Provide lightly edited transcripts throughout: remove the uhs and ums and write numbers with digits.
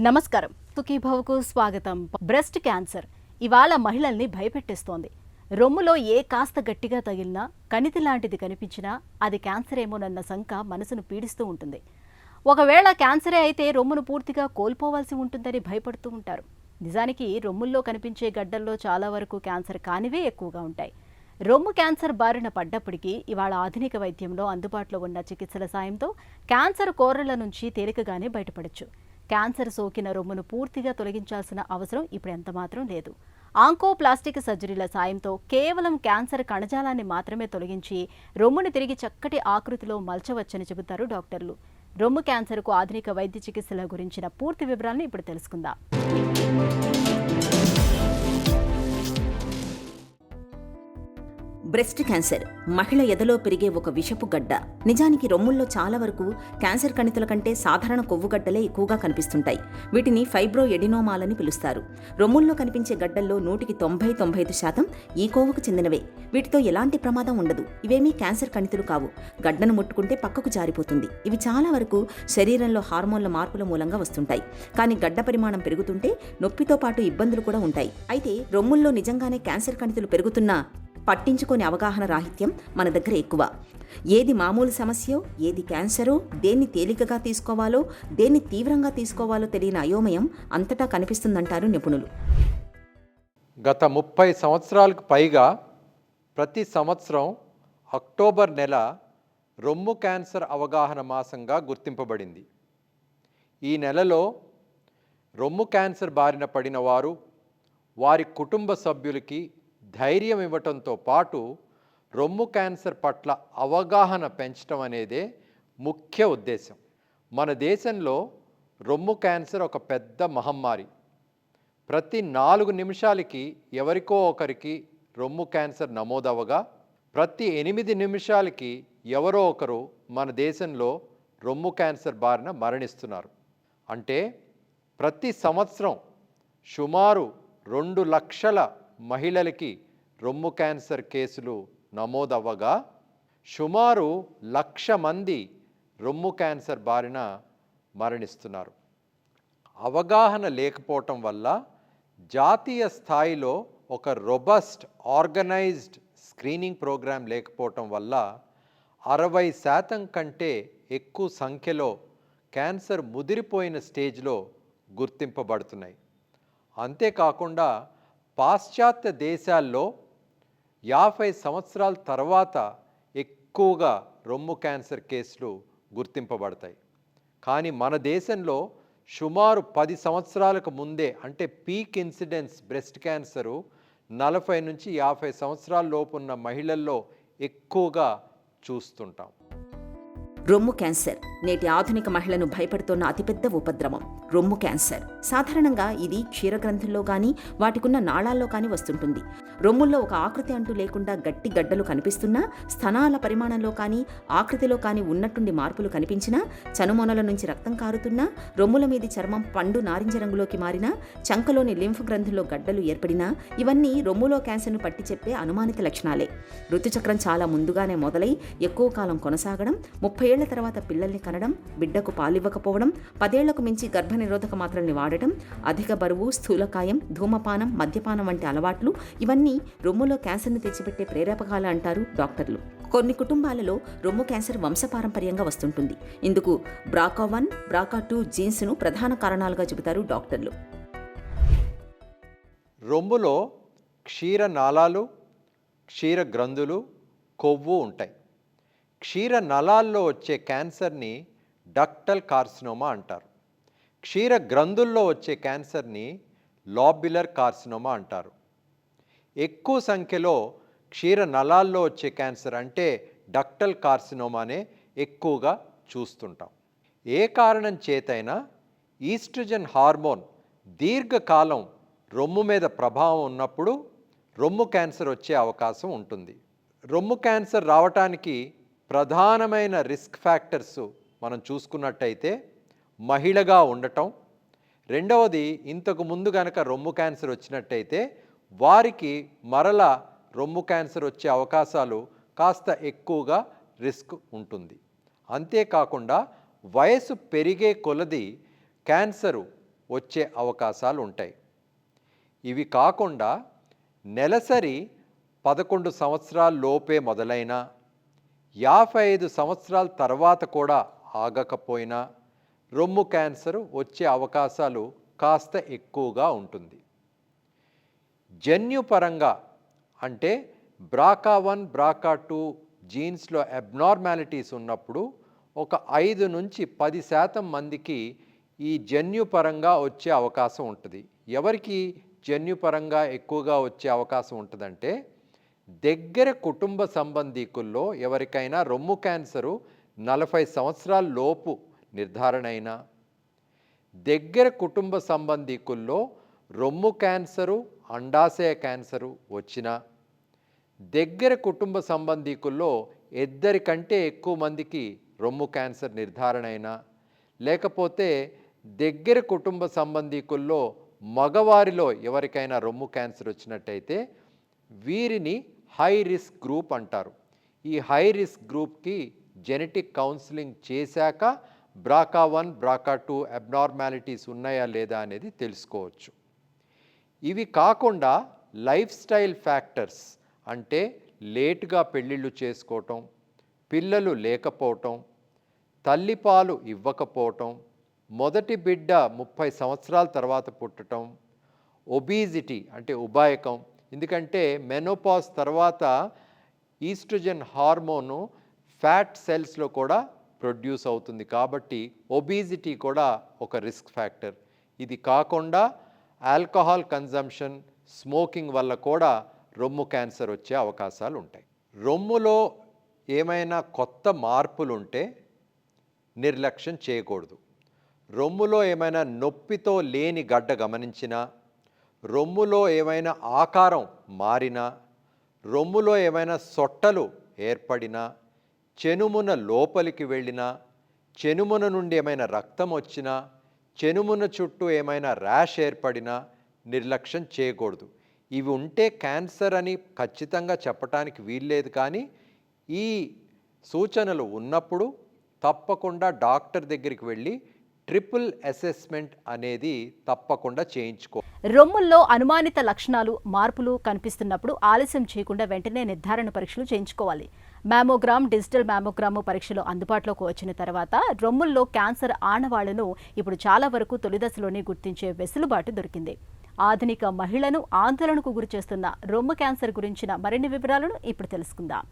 నమస్కారం. సుఖీభవకు స్వాగతం. Breast cancer ఇవాళ మహిళల్ని భయపెట్టేస్తోంది. రొమ్ములో ఏ కాస్త గట్టిగా తగిలినా, కణితి లాంటిది కనిపించినా అది క్యాన్సర్ ఏమోనన్న శంక మనసును పీడిస్తూ ఉంటుంది. ఒకవేళ క్యాన్సరే అయితే రొమ్మును పూర్తిగా కోల్పోవాల్సి ఉంటుందని భయపడుతూ ఉంటారు. నిజానికి రొమ్ముల్లో కనిపించే గడ్డల్లో చాలా వరకు క్యాన్సర్ కానివే ఎక్కువగా ఉంటాయి. రొమ్ము క్యాన్సర్ బారిన పడ్డప్పటికీ ఇవాళ ఆధునిక వైద్యంలో అందుబాటులో ఉన్న చికిత్సల సాయంతో క్యాన్సర్ కోరల నుంచి తేలికగానే బయటపడొచ్చు. క్యాన్సర్ సోకిన రొమ్మును పూర్తిగా తొలగించాల్సిన అవసరం ఇప్పుడు ఎంతమాత్రం లేదు. ఆంకోప్లాస్టిక్ సర్జరీల సాయంతో కేవలం క్యాన్సర్ కణజాలాన్ని మాత్రమే తొలగించి రొమ్ముని తిరిగి చక్కటి ఆకృతిలో మలచవచ్చని చెబుతారు డాక్టర్లు. రొమ్ము క్యాన్సర్కు ఆధునిక వైద్య చికిత్సల గురించిన పూర్తి వివరాలను ఇప్పుడు తెలుసుకుందాం. బ్రెస్ట్ క్యాన్సర్ మహిళ ఎదలో పెరిగే ఒక విషపు గడ్డ. నిజానికి రొమ్ముల్లో చాలా వరకు క్యాన్సర్ కణితుల కంటే సాధారణ కొవ్వుగడ్డలే ఎక్కువగా కనిపిస్తుంటాయి. వీటిని ఫైబ్రో ఎడినోమాలని పిలుస్తారు. రొమ్ముల్లో కనిపించే గడ్డల్లో 100-95% ఈ కోవకు చెందినవే. వీటితో ఎలాంటి ప్రమాదం ఉండదు. ఇవేమీ క్యాన్సర్ కణితులు కావు. గడ్డను ముట్టుకుంటే పక్కకు జారిపోతుంది. ఇవి చాలా వరకు శరీరంలో హార్మోన్ల మార్పుల మూలంగా వస్తుంటాయి. కానీ గడ్డ పరిమాణం పెరుగుతుంటే నొప్పితో పాటు ఇబ్బందులు కూడా ఉంటాయి. అయితే రొమ్ముల్లో నిజంగానే క్యాన్సర్ కణితులు పెరుగుతున్నా పట్టించుకోని అవగాహన రాహిత్యం మన దగ్గర ఎక్కువ. ఏది మామూలు సమస్యో, ఏది క్యాన్సరో, దేన్ని తేలికగా తీసుకోవాలో, దేన్ని తీవ్రంగా తీసుకోవాలో తెలియని అయోమయం అంతటా కనిపిస్తుందంటారు నిపుణులు. గత 30 సంవత్సరాలకు పైగా ప్రతి సంవత్సరం అక్టోబర్ నెల రొమ్ము క్యాన్సర్ అవగాహన మాసంగా గుర్తింపబడింది. ఈ నెలలో రొమ్ము క్యాన్సర్ బారిన పడిన వారు, వారి కుటుంబ సభ్యులకి ధైర్యం ఇవ్వటంతో పాటు రొమ్ము క్యాన్సర్ పట్ల అవగాహన పెంచడం అనేదే ముఖ్య ఉద్దేశం. మన దేశంలో రొమ్ము క్యాన్సర్ ఒక పెద్ద మహమ్మారి. ప్రతి 4 నిమిషాలకి ఎవరికో ఒకరికి రొమ్ము క్యాన్సర్ నమోదవగా, ప్రతి 8 నిమిషాలకి ఎవరో ఒకరు మన దేశంలో రొమ్ము క్యాన్సర్ బారిన మరణిస్తున్నారు. అంటే ప్రతి సంవత్సరం సుమారు 2 లక్షల మహిళలకి రొమ్ము క్యాన్సర్ కేసులు నమోదవ్వగా, సుమారు 1,00,000 మంది రొమ్ము క్యాన్సర్ బారిన మరణిస్తున్నారు. అవగాహన లేకపోవటం వల్ల జాతీయ స్థాయిలో ఒక రొబస్ట్ ఆర్గనైజ్డ్ స్క్రీనింగ్ ప్రోగ్రాం లేకపోవటం వల్ల 60% కంటే ఎక్కువ సంఖ్యలో క్యాన్సర్ ముదిరిపోయిన స్టేజ్లో గుర్తింపబడుతున్నాయి. అంతేకాకుండా పాశ్చాత్య దేశాల్లో 50 సంవత్సరాల తర్వాత ఎక్కువగా రొమ్ము క్యాన్సర్ కేసులు గుర్తింపబడతాయి. కానీ మన దేశంలో సుమారు 10 సంవత్సరాలకు ముందే, అంటే పీక్ ఇన్సిడెన్స్ బ్రెస్ట్ క్యాన్సరు 40-50 సంవత్సరాల లోపు ఉన్న మహిళల్లో ఎక్కువగా చూస్తుంటాం. రొమ్ము క్యాన్సర్ నేటి ఆధునిక మహిళను భయపడుతున్న అతిపెద్ద ఉపద్రవం. రొమ్ము క్యాన్సర్ సాధారణంగా ఇది క్షీరగ్రంథుల్లో కానీ వాటికున్న నాళాల్లో కానీ వస్తుంటుంది. రొమ్ముల్లో ఒక ఆకృతి అంటూ లేకుండా గట్టి గడ్డలు కనిపిస్తున్నా, స్థనాల పరిమాణంలో కానీ ఆకృతిలో కానీ ఉన్నట్టుండి మార్పులు కనిపించినా, చనుమొనల నుంచి రక్తం కారుతున్నా, రొమ్ముల మీది చర్మం పండు నారింజ రంగులోకి మారినా, చంకలోని లింఫ్ గ్రంథుల్లో గడ్డలు ఏర్పడినా ఇవన్నీ రొమ్ములో క్యాన్సర్ను పట్టి చెప్పే అనుమానిత లక్షణాలే. ఋతుచక్రం చాలా ముందుగానే మొదలై ఎక్కువ కాలం కొనసాగడం, 30 ఏళ్ల తర్వాత పిల్లల్ని కనడం, బిడ్డకు పాలివ్వకపోవడం, 10 ఏళ్లకు మించి గర్భనిరోధక మాత్రల్ని వాడటం, అధిక బరువు, స్థూలకాయం, ధూమపానం, మద్యపానం వంటి అలవాట్లు ఇవన్నీ రొమ్ములో క్యాన్సర్ను తెచ్చిపెట్టే ప్రేరేపకాలు అంటారు డాక్టర్లు. కొన్ని కుటుంబాలలో రొమ్ము క్యాన్సర్ వంశపారంపర్యంగా వస్తుంటుంది. ఇందుకు BRCA1, BRCA2 జీన్స్ను ప్రధాన కారణాలుగా చెబుతారు డాక్టర్లు. రొమ్ములో క్షీరనాళాలు, క్షీర గ్రంథులు, కొవ్వు ఉంటాయి. క్షీర నలాల్లో వచ్చే క్యాన్సర్ని డక్టల్ కార్సినోమా అంటారు. క్షీర గ్రంథుల్లో వచ్చే క్యాన్సర్ని లోబ్యులర్ కార్సినోమా అంటారు. ఎక్కువ సంఖ్యలో క్షీర నలాల్లో వచ్చే క్యాన్సర్ అంటే డక్టల్ కార్సినోమానే ఎక్కువగా చూస్తుంటాం. ఏ కారణం చేతైనా ఈస్ట్రోజన్ హార్మోన్ దీర్ఘకాలం రొమ్ము మీద ప్రభావం ఉన్నప్పుడు రొమ్ము క్యాన్సర్ వచ్చే అవకాశం ఉంటుంది. రొమ్ము క్యాన్సర్ రావటానికి ప్రధానమైన రిస్క్ ఫ్యాక్టర్స్ మనం చూసుకున్నట్టయితే మహిళగా ఉండటం, రెండవది ఇంతకు ముందు కనుక రొమ్ము క్యాన్సర్ వచ్చినట్టయితే వారికి మరలా రొమ్ము క్యాన్సర్ వచ్చే అవకాశాలు కాస్త ఎక్కువగా రిస్క్ ఉంటుంది. అంతేకాకుండా వయసు పెరిగే కొలది క్యాన్సరు వచ్చే అవకాశాలు ఉంటాయి. ఇవి కాకుండా నెలసరి 11 సంవత్సరాల లోపే మొదలైన 55 సంవత్సరాల తర్వాత కూడా ఆగకపోయినా రొమ్ము క్యాన్సర్ వచ్చే అవకాశాలు కాస్త ఎక్కువగా ఉంటుంది. జన్యుపరంగా అంటే BRCA1 BRCA2 జీన్స్లో అబ్నార్మాలిటీస్ ఉన్నప్పుడు ఒక 5 నుంచి 10% మందికి ఈ జన్యుపరంగా వచ్చే అవకాశం ఉంటుంది. ఎవరికి జన్యుపరంగా ఎక్కువగా వచ్చే అవకాశం ఉంటుందంటే దగ్గర కుటుంబ సంబంధీకుల్లో ఎవరికైనా రొమ్ము క్యాన్సరు 40 సంవత్సరాల లోపు నిర్ధారణ అయినా, దగ్గర కుటుంబ సంబంధీకుల్లో రొమ్ము క్యాన్సరు అండాశయ క్యాన్సరు వచ్చినా, దగ్గర కుటుంబ సంబంధీకుల్లో 2 కంటే ఎక్కువ మందికి రొమ్ము క్యాన్సర్ నిర్ధారణ అయినా, లేకపోతే దగ్గర కుటుంబ సంబంధీకుల్లో మగవారిలో ఎవరికైనా రొమ్ము క్యాన్సర్ వచ్చినట్టయితే వీరిని హై రిస్క్ గ్రూప్ అంటారు. ఈ హై రిస్క్ గ్రూప్కి జెనెటిక్ కౌన్సిలింగ్ చేశాక BRCA1 BRCA2 అబ్నార్మాలిటీస్ ఉన్నాయా లేదా అనేది తెలుసుకోవచ్చు. ఇవి కాకుండా లైఫ్ స్టైల్ ఫ్యాక్టర్స్ అంటే లేటుగా పెళ్ళిళ్ళు చేసుకోవటం, పిల్లలు లేకపోవటం, తల్లిపాలు ఇవ్వకపోవటం, మొదటి బిడ్డ 30 సంవత్సరాల తర్వాత పుట్టడం, ఒబీజిటీ అంటే ఉబాయకం, ఎందుకంటే మెనోపాజ్ తర్వాత ఈస్ట్రోజన్ హార్మోను ఫ్యాట్ సెల్స్లో కూడా ప్రొడ్యూస్ అవుతుంది కాబట్టి ఒబీజిటీ కూడా ఒక రిస్క్ ఫ్యాక్టర్. ఇది కాకుండా ఆల్కహాల్ కన్జంప్షన్, స్మోకింగ్ వల్ల కూడా రొమ్ము క్యాన్సర్ వచ్చే అవకాశాలు ఉంటాయి. రొమ్ములో ఏమైనా కొత్త మార్పులు ఉంటే నిర్లక్ష్యం చేయకూడదు. రొమ్ములో ఏమైనా నొప్పితో లేని గడ్డ గమనించినా, రొమ్ములో ఏమైనా ఆకారం మారినా, రొమ్ములో ఏమైనా సొట్టలు ఏర్పడినా, చెనుమున లోపలికి వెళ్ళినా, చెనుమున నుండి ఏమైనా రక్తం వచ్చినా, చెనుమున చుట్టూ ఏమైనా ర్యాష్ ఏర్పడినా నిర్లక్ష్యం చేయకూడదు. ఇవి ఉంటే క్యాన్సర్ అని ఖచ్చితంగా చెప్పడానికి వీల్లేదు, కానీ ఈ సూచనలు ఉన్నప్పుడు తప్పకుండా డాక్టర్ దగ్గరికి వెళ్ళి ట్రిపుల్ అసెస్మెంట్ అనేది తప్పకుండా చేయించుకో. రొమ్ముల్లో అనుమానిత లక్షణాలు, మార్పులు కనిపిస్తున్నప్పుడు ఆలస్యం చేయకుండా వెంటనే నిర్ధారణ పరీక్షలు చేయించుకోవాలి. మ్యామోగ్రామ్, డిజిటల్ మ్యామోగ్రామ్ పరీక్షలు అందుబాటులోకి వచ్చిన తర్వాత రొమ్ముల్లో క్యాన్సర్ ఆనవాళ్లను ఇప్పుడు చాలా వరకు తొలిదశలోనే గుర్తించే వెసులుబాటు దొరికింది. ఆధునిక మహిళను ఆందోళనకు గురిచేస్తున్న రొమ్ము క్యాన్సర్ గురించిన మరిన్ని వివరాలను ఇప్పుడు తెలుసుకుందాం.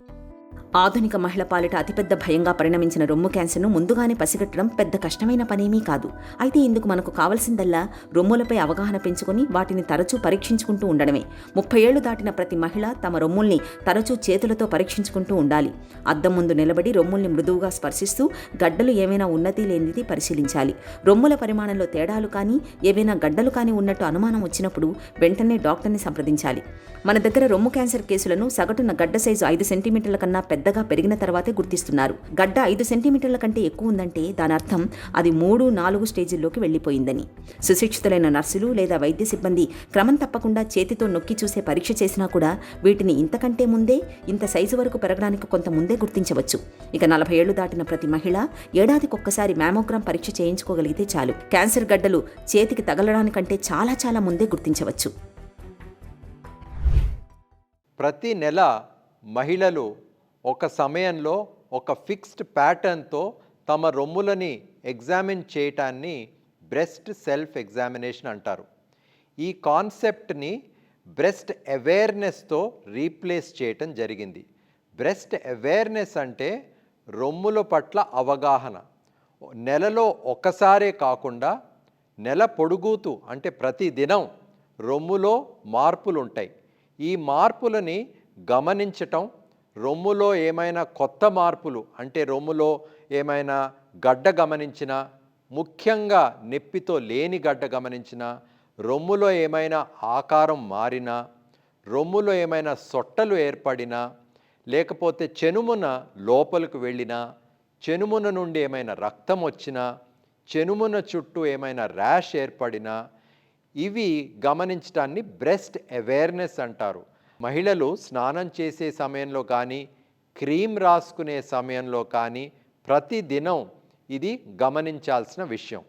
ఆధునిక మహిళ పాలిట అతిపెద్ద భయంగా పరిణమించిన రొమ్ము క్యాన్సర్ను ముందుగానే పసిగట్టడం పెద్ద కష్టమైన పనేమీ కాదు. అయితే ఇందుకు మనకు కావలసిందల్లా రొమ్ములపై అవగాహన పెంచుకొని వాటిని తరచూ పరీక్షించుకుంటూ ఉండడమే. 30 ఏళ్లు దాటిన ప్రతి మహిళ తమ రొమ్ముల్ని తరచూ చేతులతో పరీక్షించుకుంటూ ఉండాలి. అద్దం ముందు నిలబడి రొమ్ముల్ని మృదువుగా స్పర్శిస్తూ గడ్డలు ఏమైనా ఉన్నది లేనిది పరిశీలించాలి. రొమ్ముల పరిమాణంలో తేడాలు కానీ, ఏవైనా గడ్డలు కానీ ఉన్నట్టు అనుమానం వచ్చినప్పుడు వెంటనే డాక్టర్ని సంప్రదించాలి. మన దగ్గర రొమ్ము క్యాన్సర్ కేసులను సగటున గడ్డ సైజు 5 సెంటీమీటర్ల కన్నా పెద్దగా పెరిగిన తర్వాతే గుర్తిస్తున్నారు. గడ్డ 5 సెంటీమీటర్ల కంటే ఎక్కువ ఉందంటే దాని అర్థం అది 3-4 స్టేజీల్లోకి వెళ్లిపోయిందని. సుశిక్షితులైన నర్సులు లేదా వైద్య సిబ్బంది క్రమం తప్పకుండా చేతితో నొక్కి చూసే పరీక్ష చేసినా కూడా వీటిని ఇంతకంటే ముందే, ఇంత సైజు వరకు పెరగడానికి కొంత ముందే గుర్తించవచ్చు. ఇక 40 ఏళ్లు దాటిన ప్రతి మహిళ ఏడాదికొక్కసారి మ్యామోగ్రామ్ పరీక్ష చేయించుకోగలిగితే చాలు. క్యాన్సర్ గడ్డలు చేతికి తగలడానికంటే చాలా చాలా ముందే గుర్తించవచ్చు. ప్రతి నెల మహిళలు ఒక సమయంలో ఒక ఫిక్స్డ్ ప్యాటర్న్తో తమ రొమ్ములని ఎగ్జామిన్ చేయటాన్ని బ్రెస్ట్ సెల్ఫ్ ఎగ్జామినేషన్ అంటారు. ఈ కాన్సెప్ట్ని బ్రెస్ట్ అవేర్నెస్తో రీప్లేస్ చేయటం జరిగింది. బ్రెస్ట్ అవేర్నెస్ అంటే రొమ్ముల పట్ల అవగాహన. నెలలో ఒకసారే కాకుండా నెల పొడుగుతూ అంటే ప్రతి దినం రొమ్ములో మార్పులు ఉంటాయి. ఈ మార్పులని గమనించటం, రొమ్ములో ఏమైనా కొత్త మార్పులు అంటే రొమ్ములో ఏమైనా గడ్డ గమనించినా, ముఖ్యంగా నొప్పితో లేని గడ్డ గమనించినా, రొమ్ములో ఏమైనా ఆకారం మారినా, రొమ్ములో ఏమైనా సొట్టలు ఏర్పడినా, లేకపోతే చెనుమున లోపలికి వెళ్ళినా, చెనుమున నుండి ఏమైనా రక్తం వచ్చినా, చెనుమున చుట్టూ ఏమైనా ర్యాష్ ఏర్పడినా, ఇవి గమనించడాన్ని బ్రెస్ట్ అవేర్నెస్ అంటారు. మహిళలు స్నానం చేసే సమయంలో కానీ, క్రీమ్ రాసుకునే సమయంలో కానీ ప్రతిదినం ఇది గమనించాల్సిన విషయం.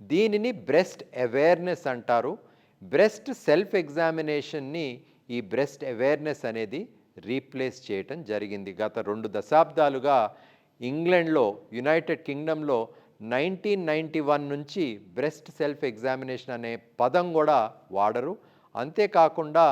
దీనిని బ్రెస్ట్ అవేర్నెస్ అంటారు. బ్రెస్ట్ సెల్ఫ్ ఎగ్జామినేషన్ని ఈ బ్రెస్ట్ అవేర్నెస్ అనేది రీప్లేస్ చేయటం జరిగింది. గత 2 దశాబ్దాలుగా ఇంగ్లాండ్లో, యునైటెడ్ కింగ్డమ్లో 1991 నుంచి బ్రెస్ట్ సెల్ఫ్ ఎగ్జామినేషన్ అనే పదం కూడా వాడరు. అంతేకాకుండా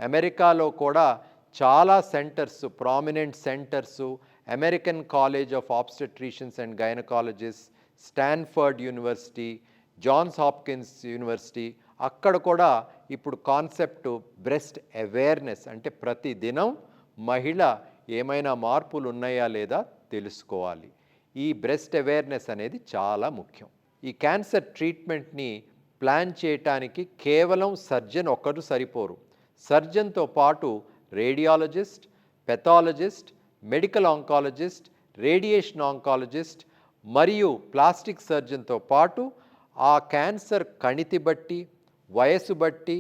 అమెరికాలో కూడా చాలా centres, prominent centres, American College of Obstetricians and Gynaecologist, Stanford University, Johns Hopkins University, అక్కడ కూడా ఇప్పుడు కాన్సెప్ట్ బ్రెస్ట్ అవేర్నెస్ అంటే ప్రతి దినం మహిళ ఏమైనా మార్పులు ఉన్నాయా లేదా తెలుసుకోవాలి. ఈ బ్రెస్ట్ అవేర్నెస్ అనేది చాలా ముఖ్యం. ఈ క్యాన్సర్ ట్రీట్మెంట్ని ప్లాన్ చేయటానికి కేవలం సర్జన్ ఒక్కరు సరిపోరు. సర్జన్తో పాటు radiologist, pathologist, medical oncologist, radiation oncologist మరియు ప్లాస్టిక్ సర్జన్తో పాటు ఆ క్యాన్సర్ కణితి బట్టి, వయసు బట్టి,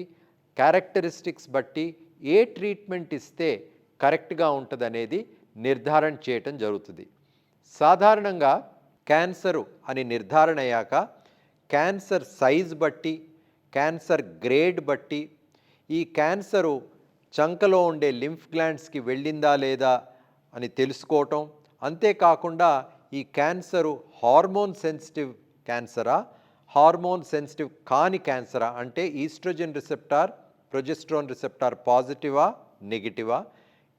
క్యారెక్టరిస్టిక్స్ బట్టి ఏ ట్రీట్మెంట్ ఇస్తే కరెక్ట్గా ఉంటుందనేది నిర్ధారణ చేయటం జరుగుతుంది. సాధారణంగా క్యాన్సరు అని నిర్ధారణ అయ్యాక క్యాన్సర్ సైజ్ బట్టి, క్యాన్సర్ గ్రేడ్ బట్టి, ఈ క్యాన్సరు చంకలో ఉండే లింఫ్ గ్లాండ్స్కి వెళ్ళిందా లేదా అని తెలుసుకోవటం, అంతేకాకుండా ఈ క్యాన్సరు హార్మోన్ సెన్సిటివ్ క్యాన్సరా, హార్మోన్ సెన్సిటివ్ కాని క్యాన్సరా, అంటే ఈస్ట్రోజన్ రిసెప్టార్, ప్రొజెస్ట్రాన్ రిసెప్టార్ పాజిటివా నెగిటివా,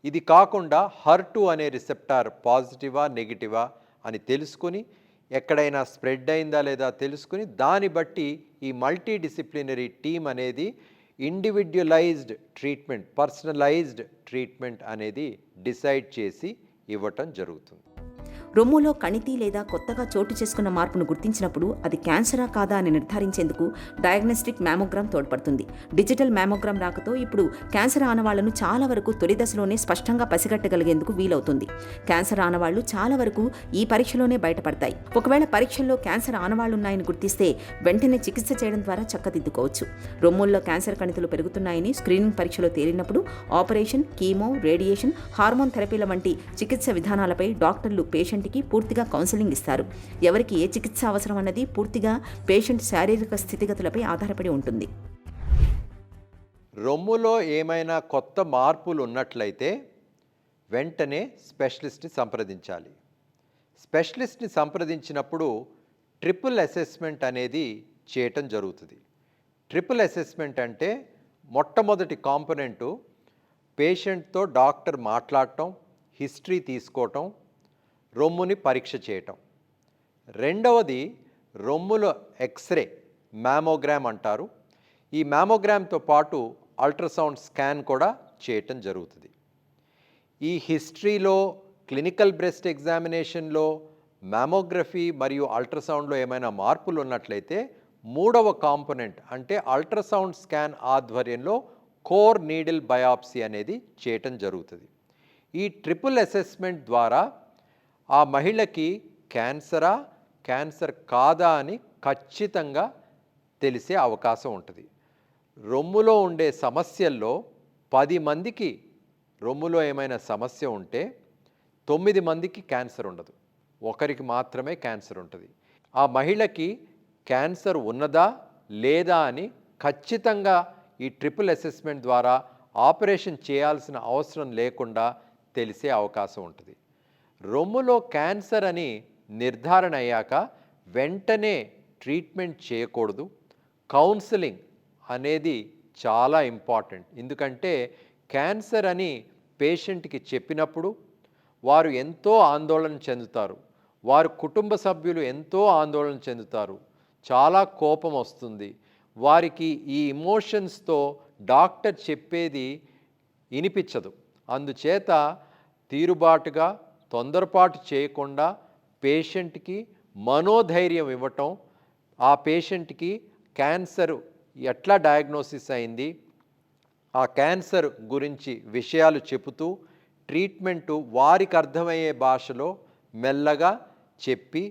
ఇది కాకుండా HER2 అనే రిసెప్టార్ పాజిటివా నెగిటివా అని తెలుసుకుని, ఎక్కడైనా స్ప్రెడ్ అయిందా లేదా తెలుసుకుని, దాన్ని బట్టి ఈ మల్టీ డిసిప్లినరీ టీమ్ అనేది ఇండివిడ్యువలైజ్డ్ ట్రీట్మెంట్, పర్సనలైజ్డ్ ట్రీట్మెంట్ అనేది డిసైడ్ చేసి ఇవ్వటం జరుగుతుంది. రొమ్ములో కణితి లేదా కొత్తగా చోటు చేసుకున్న మార్పును గుర్తించినప్పుడు అది క్యాన్సరా కాదా అని నిర్ధారించేందుకు డయాగ్నోస్టిక్ మ్యామోగ్రామ్ తోడ్పడుతుంది. డిజిటల్ మ్యామోగ్రామ్ రాకతో ఇప్పుడు క్యాన్సర్ ఆనవాళ్లను చాలా వరకు తొలి దశలోనే స్పష్టంగా పసిగట్టగలిగేందుకు వీలవుతుంది. క్యాన్సర్ ఆనవాళ్లు చాలా వరకు ఈ పరీక్షలోనే బయటపడతాయి. ఒకవేళ పరీక్షల్లో క్యాన్సర్ ఆనవాళ్లున్నాయని గుర్తిస్తే వెంటనే చికిత్స చేయడం ద్వారా చక్కదిద్దుకోవచ్చు. రొమ్ముల్లో క్యాన్సర్ కణితులు పెరుగుతున్నాయని స్క్రీనింగ్ పరీక్షలో తేలినప్పుడు ఆపరేషన్, కీమో, రేడియేషన్, హార్మోన్ థెరపీల వంటి చికిత్స విధానాలపై డాక్టర్లు పేషెంట్కి పూర్తిగా కౌన్సిలింగ్ ఇస్తారు. ఎవరికి ఏ చికిత్స అవసరం అన్నది పూర్తిగా పేషెంట్ శారీరక స్థితిగతులపై ఆధారపడి ఉంటుంది. రొమ్ములో ఏమైనా కొత్త మార్పులు ఉన్నట్లయితే వెంటనే స్పెషలిస్ట్ని సంప్రదించాలి. స్పెషలిస్ట్ని సంప్రదించినప్పుడు ట్రిపుల్ అసెస్మెంట్ అనేది చేయటం జరుగుతుంది. ట్రిపుల్ అసెస్మెంట్ అంటే మొట్టమొదటి కాంపోనెంటు పేషెంట్తో డాక్టర్ మాట్లాడటం, హిస్టరీ తీసుకోవటం, రొమ్ముని పరీక్ష చేయటం. రెండవది రొమ్ముల ఎక్స్రే, మ్యామోగ్రామ్ అంటారు. ఈ మ్యామోగ్రామ్తో పాటు అల్ట్రాసౌండ్ స్కాన్ కూడా చేయటం జరుగుతుంది. ఈ హిస్టరీలో, క్లినికల్ బ్రెస్ట్ ఎగ్జామినేషన్లో, మ్యామోగ్రఫీ మరియు అల్ట్రాసౌండ్లో ఏమైనా మార్పులు ఉన్నట్లయితే మూడవ కాంపోనెంట్ అంటే అల్ట్రాసౌండ్ స్కాన్ ఆధ్వర్యంలో కోర్ నీడిల్ బయాప్సీ అనేది చేయటం జరుగుతుంది. ఈ ట్రిపుల్ అసెస్మెంట్ ద్వారా ఆ మహిళకి క్యాన్సరా, క్యాన్సర్ కాదా అని ఖచ్చితంగా తెలిసే అవకాశం ఉంటుంది. రొమ్ములో ఉండే సమస్యల్లో 10 మందికి రొమ్ములో ఏమైనా సమస్య ఉంటే 9 మందికి క్యాన్సర్ ఉండదు, ఒకరికి మాత్రమే క్యాన్సర్ ఉంటుంది. ఆ మహిళకి క్యాన్సర్ ఉన్నదా లేదా అని ఖచ్చితంగా ఈ ట్రిపుల్ అసెస్మెంట్ ద్వారా ఆపరేషన్ చేయాల్సిన అవసరం లేకుండా తెలిసే అవకాశం ఉంటుంది. రొమ్ములో క్యాన్సర్ అని నిర్ధారణ అయ్యాక వెంటనే ట్రీట్మెంట్ చేయకూడదు. కౌన్సిలింగ్ అనేది చాలా ఇంపార్టెంట్. ఎందుకంటే క్యాన్సర్ అని పేషెంట్కి చెప్పినప్పుడు వారు ఎంతో ఆందోళన చెందుతారు, వారి కుటుంబ సభ్యులు ఎంతో ఆందోళన చెందుతారు, చాలా కోపం వస్తుంది. వారికి ఈ ఇమోషన్స్తో డాక్టర్ చెప్పేది వినిపించదు. అందుచేత తీరుబాటుగా, తొందరపాటు చేయకుండా పేషెంట్కి మనోధైర్యం ఇవ్వటం, ఆ పేషెంట్కి క్యాన్సర్ ఎట్లా డయాగ్నోసిస్ అయింది, ఆ క్యాన్సర్ గురించి విషయాలు చెబుతూ ట్రీట్మెంటు వారికి అర్థమయ్యే భాషలో మెల్లగా చెప్పి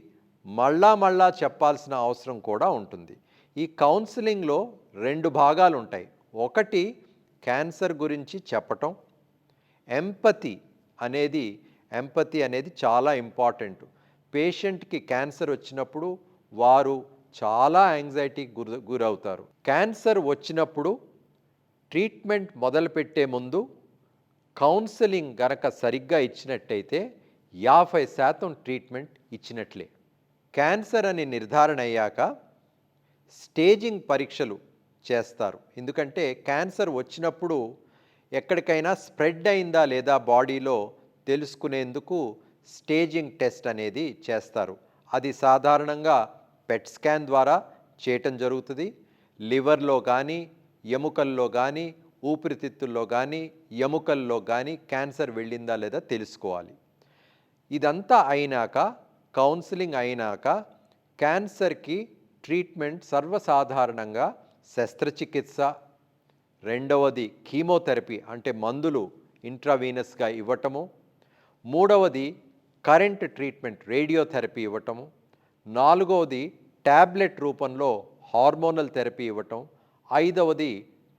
మళ్ళా చెప్పాల్సిన అవసరం కూడా ఉంటుంది. ఈ కౌన్సిలింగ్లో 2 భాగాలు ఉంటాయి. ఒకటి క్యాన్సర్ గురించి చెప్పటం, ఎంపతి అనేది చాలా ఇంపార్టెంట్. పేషెంట్కి క్యాన్సర్ వచ్చినప్పుడు వారు చాలా యాంగ్జైటీకి గురవుతారు. క్యాన్సర్ వచ్చినప్పుడు ట్రీట్మెంట్ మొదలుపెట్టే ముందు కౌన్సిలింగ్ గనక సరిగ్గా ఇచ్చినట్టయితే 50% ట్రీట్మెంట్ ఇచ్చినట్లే. క్యాన్సర్ అని నిర్ధారణ అయ్యాక స్టేజింగ్ పరీక్షలు చేస్తారు. ఎందుకంటే క్యాన్సర్ వచ్చినప్పుడు ఎక్కడికైనా స్ప్రెడ్ అయిందా లేదా బాడీలో తెలుసుకునేందుకు స్టేజింగ్ టెస్ట్ అనేది చేస్తారు. అది సాధారణంగా పెట్ స్కాన్ ద్వారా చేయటం జరుగుతుంది. లివర్లో కానీ, ఎముకల్లో కానీ, ఊపిరితిత్తుల్లో కానీ, ఎముకల్లో కానీ క్యాన్సర్ వెళ్ళిందా లేదా తెలుసుకోవాలి. ఇదంతా అయినాక, కౌన్సిలింగ్ అయినాక క్యాన్సర్కి ట్రీట్మెంట్ సర్వసాధారణంగా శస్త్రచికిత్స, రెండవది కీమోథెరపీ అంటే మందులు ఇంట్రావీనస్గా ఇవ్వటము, మూడవది కరెంట్ ట్రీట్మెంట్ రేడియోథెరపీ ఇవ్వటము, నాలుగవది ట్యాబ్లెట్ రూపంలో హార్మోనల్ థెరపీ ఇవ్వటం, ఐదవది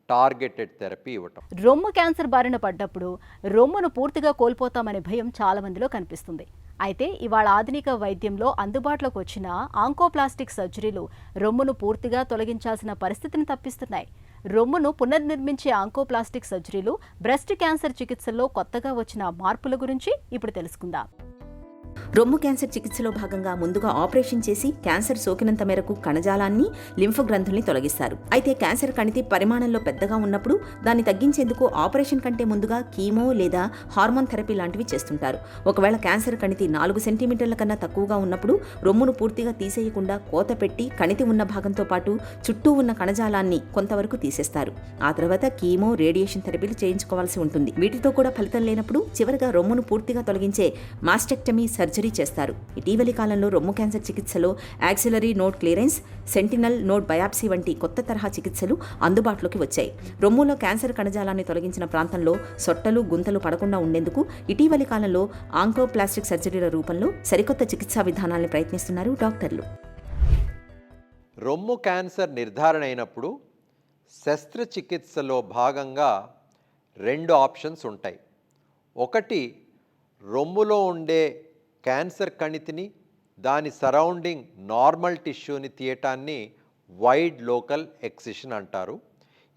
టార్గెటెడ్ థెరపీ ఇవ్వటం. రొమ్ము క్యాన్సర్ బారిన పడ్డప్పుడు రొమ్మును పూర్తిగా కోల్పోతామనే భయం చాలా మందిలో కనిపిస్తుంది. అయితే ఇవాళ ఆధునిక వైద్యంలో అందుబాటులోకి వచ్చిన ఆంకోప్లాస్టిక్ సర్జరీలు రొమ్మును పూర్తిగా తొలగించాల్సిన పరిస్థితిని తప్పిస్తున్నాయి. రొమ్మును పునర్నిర్మించే ఆంకోప్లాస్టిక్ సర్జరీలు బ్రెస్ట్ క్యాన్సర్ చికిత్సల్లో కొత్తగా వచ్చిన మార్పుల గురించి ఇప్పుడు తెలుసుకుందాం. రొమ్ము క్యాన్సర్ చికిత్సలో భాగంగా ముందుగా ఆపరేషన్ చేసి క్యాన్సర్ సోకినంత మేరకు కణజాలాన్ని, లింఫ్ గ్రంథుల్ని తొలగిస్తారు. అయితే క్యాన్సర్ కణితి పరిమాణంలో పెద్దగా ఉన్నప్పుడు దాన్ని తగ్గించేందుకు ఆపరేషన్ కంటే ముందుగా కీమో లేదా హార్మోన్ థెరపీ లాంటివి చేస్తుంటారు. ఒకవేళ క్యాన్సర్ కణితి 4 సెంటీమీటర్ల కన్నా తక్కువగా ఉన్నప్పుడు రొమ్మును పూర్తిగా తీసేయకుండా కోత పెట్టి కణితి ఉన్న భాగంతో పాటు చుట్టూ ఉన్న కణజాలాన్ని కొంతవరకు తీసేస్తారు. ఆ తర్వాత కీమో, రేడియేషన్ థెరపీలు చేయించుకోవాల్సి ఉంటుంది. వీటితో కూడా ఫలితం లేనప్పుడు చివరిగా రొమ్మును పూర్తిగా తొలగించే మాస్టెక్టమీ సర్జరీ చేస్తారు. ఇటీవలి కాలంలో రొమ్ము క్యాన్సర్ చికిత్సలో axillary node clearance, sentinel node biopsy వంటి కొత్త తరహా చికిత్సలు అందుబాటులోకి వచ్చాయి. రొమ్ములో క్యాన్సర్ కణజాలాన్ని తొలగించిన ప్రాంతంలో సొట్టలు, గుంతలు పడకుండా ఉండేందుకు ఇటీవలి కాలంలో ఆంకోప్లాస్టిక్ సర్జరీల రూపంలో సరికొత్త చికిత్సా విధానాల్ని ప్రయత్నిస్తున్నారు డాక్టర్లు. రొమ్ము క్యాన్సర్ నిర్ధారణ అయినప్పుడు శస్త్రచికిత్సలో భాగంగా 2 ఆప్షన్స్ ఉంటాయి. ఒకటి, రొమ్ములో ఉండే క్యాన్సర్ కణితిని, దాని సరౌండింగ్ నార్మల్ టిష్యూని తీయటాన్ని వైడ్ లోకల్ ఎక్సిషన్ అంటారు.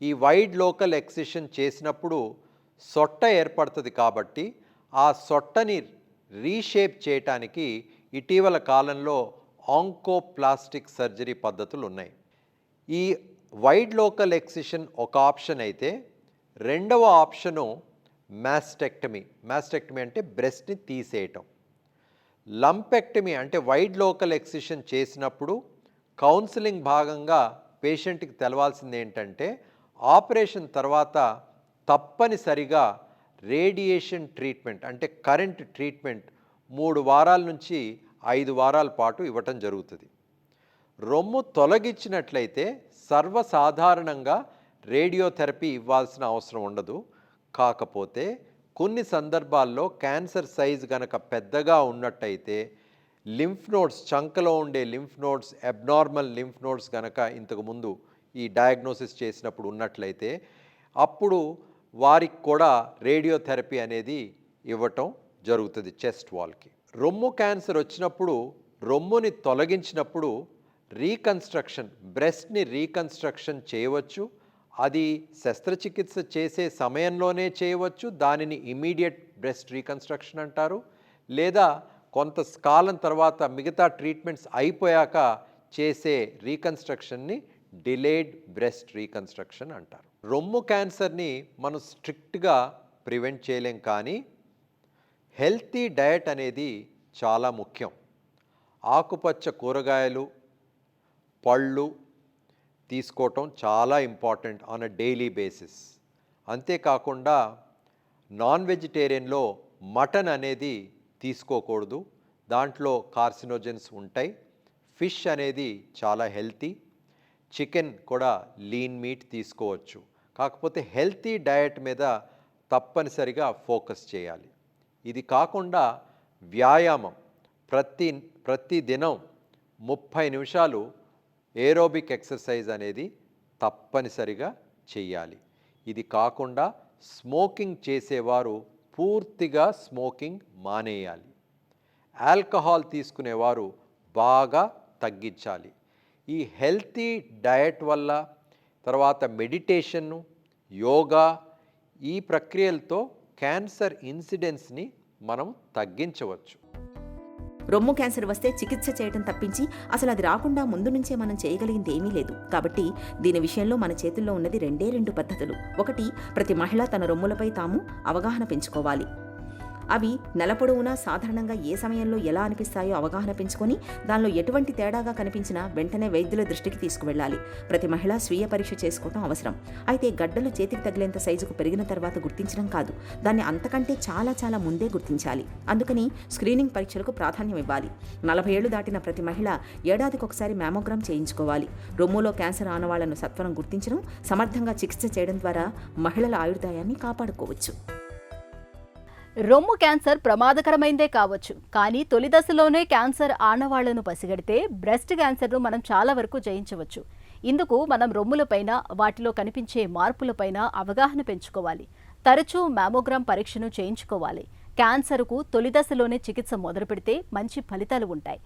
ఈ వైడ్ లోకల్ ఎక్సిషన్ చేసినప్పుడు సొట్ట ఏర్పడుతుంది కాబట్టి ఆ సొట్టని రీషేప్ చేయటానికి ఇటీవల కాలంలో ఆంకోప్లాస్టిక్ సర్జరీ పద్ధతులు ఉన్నాయి. ఈ వైడ్ లోకల్ ఎక్సిషన్ ఒక ఆప్షన్ అయితే, రెండవ ఆప్షను మాస్టెక్టమీ. మాస్టెక్టమీ అంటే బ్రెస్ట్ని తీసేయటం. లంపెక్టమీ అంటే వైడ్ లోకల్ ఎక్సిషన్ చేసినప్పుడు కౌన్సిలింగ్ భాగంగా పేషెంట్కి తెలవాల్సింది ఏంటంటే, ఆపరేషన్ తర్వాత తప్పనిసరిగా రేడియేషన్ ట్రీట్మెంట్ అంటే కరెంట్ ట్రీట్మెంట్ 3 వారాల నుంచి 5 వారాల పాటు ఇవ్వటం జరుగుతుంది. రొమ్ము తొలగించినట్లయితే సర్వసాధారణంగా రేడియోథెరపీ ఇవ్వాల్సిన అవసరం ఉండదు. కాకపోతే కొన్ని సందర్భాల్లో క్యాన్సర్ సైజ్ గనక పెద్దగా ఉన్నట్టయితే లింఫ్ నోడ్స్, చంకలో ఉండే lymph nodes, abnormal lymph nodes గనక ఇంతకుముందు ఈ డయాగ్నోసిస్ చేసినప్పుడు ఉన్నట్లయితే అప్పుడు వారికి కూడా రేడియోథెరపీ అనేది ఇవ్వటం జరుగుతుంది చెస్ట్ వాల్కి. రొమ్ము క్యాన్సర్ వచ్చినప్పుడు రొమ్ముని తొలగించినప్పుడు రీకన్స్ట్రక్షన్, బ్రెస్ట్ని రీకన్స్ట్రక్షన్ చేయవచ్చు. అది శస్త్రచికిత్స చేసే సమయంలోనే చేయవచ్చు. దానిని ఇమీడియట్ బ్రెస్ట్ రీకన్స్ట్రక్షన్ అంటారు. లేదా కొంత కాలం తర్వాత మిగతా ట్రీట్మెంట్స్ అయిపోయాక చేసే రీకన్స్ట్రక్షన్ని డిలేడ్ బ్రెస్ట్ రీకన్స్ట్రక్షన్ అంటారు. రొమ్ము క్యాన్సర్ని మనం స్ట్రిక్ట్గా ప్రివెంట్ చేయలేం, కానీ హెల్తీ డయట్ అనేది చాలా ముఖ్యం. ఆకుపచ్చ కూరగాయలు, పళ్ళు తీసుకోవటం చాలా important on a daily basis. అంతేకాకుండా నాన్ వెజిటేరియన్లో మటన్ అనేది తీసుకోకూడదు, దాంట్లో కార్సినోజెన్స్ ఉంటాయి. ఫిష్ అనేది చాలా హెల్తీ, చికెన్ కూడా లీన్ మీట్ తీసుకోవచ్చు. కాకపోతే హెల్తీ డయట్ మీద తప్పనిసరిగా ఫోకస్ చేయాలి. ఇది కాకుండా వ్యాయామం, ప్రతి దినం 30 నిమిషాలు ఏరోబిక్ ఎక్సర్సైజ్ అనేది తప్పనిసరిగా చేయాలి. ఇది కాకుండా స్మోకింగ్ చేసేవారు పూర్తిగా స్మోకింగ్ మానేయాలి. ఆల్కహాల్ తీసుకునేవారు బాగా తగ్గించాలి. ఈ హెల్తీ డయట్ వల్ల, తర్వాత మెడిటేషన్ను, యోగా, ఈ ప్రక్రియలతో క్యాన్సర్ ఇన్సిడెన్స్ని మనం తగ్గించవచ్చు. రొమ్ము క్యాన్సర్ వస్తే చికిత్స చేయడం తప్పించి అసలు అది రాకుండా ముందు నుంచే మనం చేయగలిగింది ఏమీ లేదు. కాబట్టి దీని విషయంలో మన చేతుల్లో ఉన్నది రెండు పద్ధతులు. ఒకటి, ప్రతి మహిళ తన రొమ్ములపై తాము అవగాహన పెంచుకోవాలి. అవి నెల పొడవునా సాధారణంగా ఏ సమయంలో ఎలా అనిపిస్తాయో అవగాహన పెంచుకొని దానిలో ఎటువంటి తేడాగా కనిపించినా వెంటనే వైద్యుల దృష్టికి తీసుకువెళ్ళాలి. ప్రతి మహిళ స్వీయ పరీక్ష చేసుకోవడం అవసరం. అయితే గడ్డలు చేతికి తగిలేంత సైజుకు పెరిగిన తర్వాత గుర్తించడం కాదు, దాన్ని అంతకంటే చాలా ముందే గుర్తించాలి. అందుకని స్క్రీనింగ్ పరీక్షలకు ప్రాధాన్యం ఇవ్వాలి. 40 ఏళ్లు దాటిన ప్రతి మహిళ ఏడాదికి ఒకసారి మ్యామోగ్రామ్ చేయించుకోవాలి. రొమ్ములో క్యాన్సర్ ఆనవాళ్లను సత్వరం గుర్తించడం, సమర్థంగా చికిత్స చేయడం ద్వారా మహిళల ఆయుర్దాయాన్ని కాపాడుకోవచ్చు. రొమ్ము క్యాన్సర్ ప్రమాదకరమైందే కావచ్చు, కానీ తొలి దశలోనే క్యాన్సర్ ఆనవాళ్లను పసిగడితే బ్రెస్ట్ క్యాన్సర్ను మనం చాలా వరకు జయించవచ్చు. ఇందుకు మనం రొమ్ములపైన, వాటిలో కనిపించే మార్పులపైన అవగాహన పెంచుకోవాలి. తరచూ మ్యామోగ్రామ్ పరీక్షను చేయించుకోవాలి. క్యాన్సర్కు తొలి దశలోనే చికిత్స మొదలుపెడితే మంచి ఫలితాలు ఉంటాయి.